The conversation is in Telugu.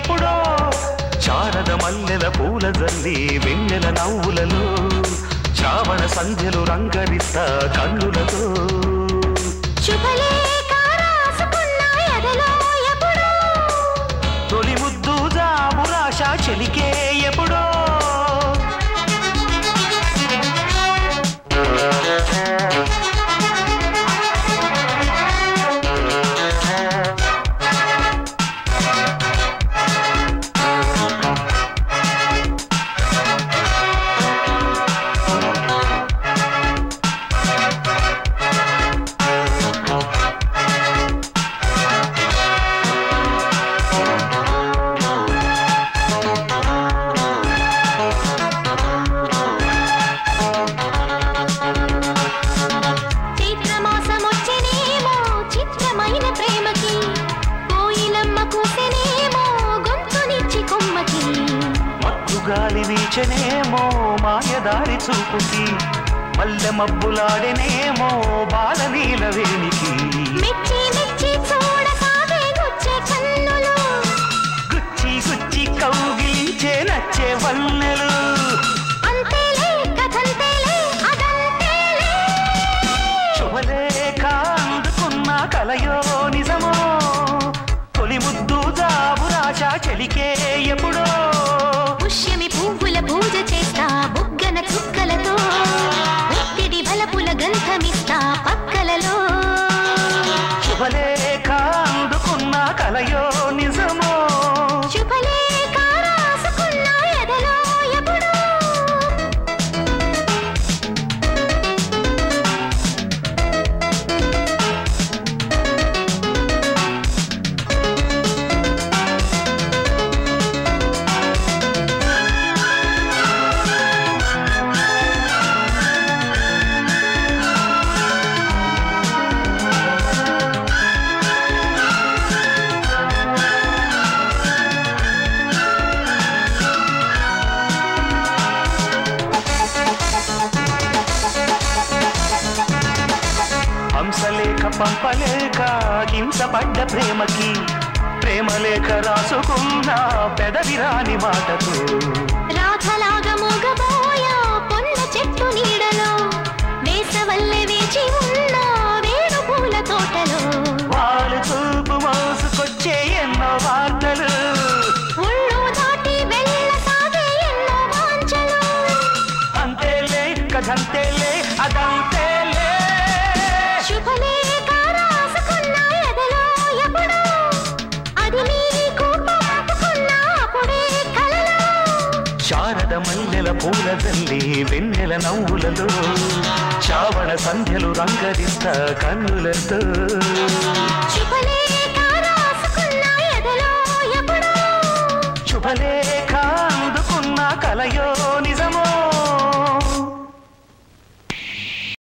ఎప్పుడో శారద మల్లెల పూల జల్లి వెన్నెల నవ్వులలో శ్రావణ సంధ్యలు రంగరిస్తా కన్నులతో తొలి ముద్దు జాబురాశ చెలికే ఎప్పుడో గాలి వీచనేమో మాయదారి చూపుకి మల్లె మబ్బులాడేనేమో బాలనీల వేణికి గుచ్చి గుచ్చి కౌగిలించే నచ్చే వన్నెలు శుభలేఖ అందుకున్న కలయో నిజమో తొలి ముద్దు జాబురాశ చెలికే ఎప్పుడో పుష్యమి పువ్వుల పూజ చేస్తా బుగ్గన చుక్కలతో ఒత్తిడి బలపుల గంధమిస్తా పక్కలలో శుభలేఖ అందుకున్న కలయో నిజమో శుభలేఖ రాసుకున్న ఎదలో ఎప్పుడో హంసలేఖ పంపలేక హింసపడ్డ ప్రేమకి ప్రేమలేఖ రాసుకున్న పెదవిరాని మాటకు రాధలాగా మూగబోయా పొన్న చెట్టు నీడలో వేసవల్లె వేచి ఉన్న వేణు పూల తోటలో వాళ్ళు చూపు మోసుకొచ్చే ఎన్నో వార్తలు ఒళ్ళు దాటి వెళ్ళసాగే ఎన్నో వాంఛలు అంతేలే కథంతేలే అదంతేలే శుభలేఖ రాసుకున్న ఎదలో ఎప్పుడో అది నీకు పాపుకున్న అప్పుడే కలలో శారద మల్లెల పూల జల్లి వెన్నెల నవ్వులలో శ్రావణ సంధ్యలు రంగరిస్తా కన్నులతో శుభలేఖ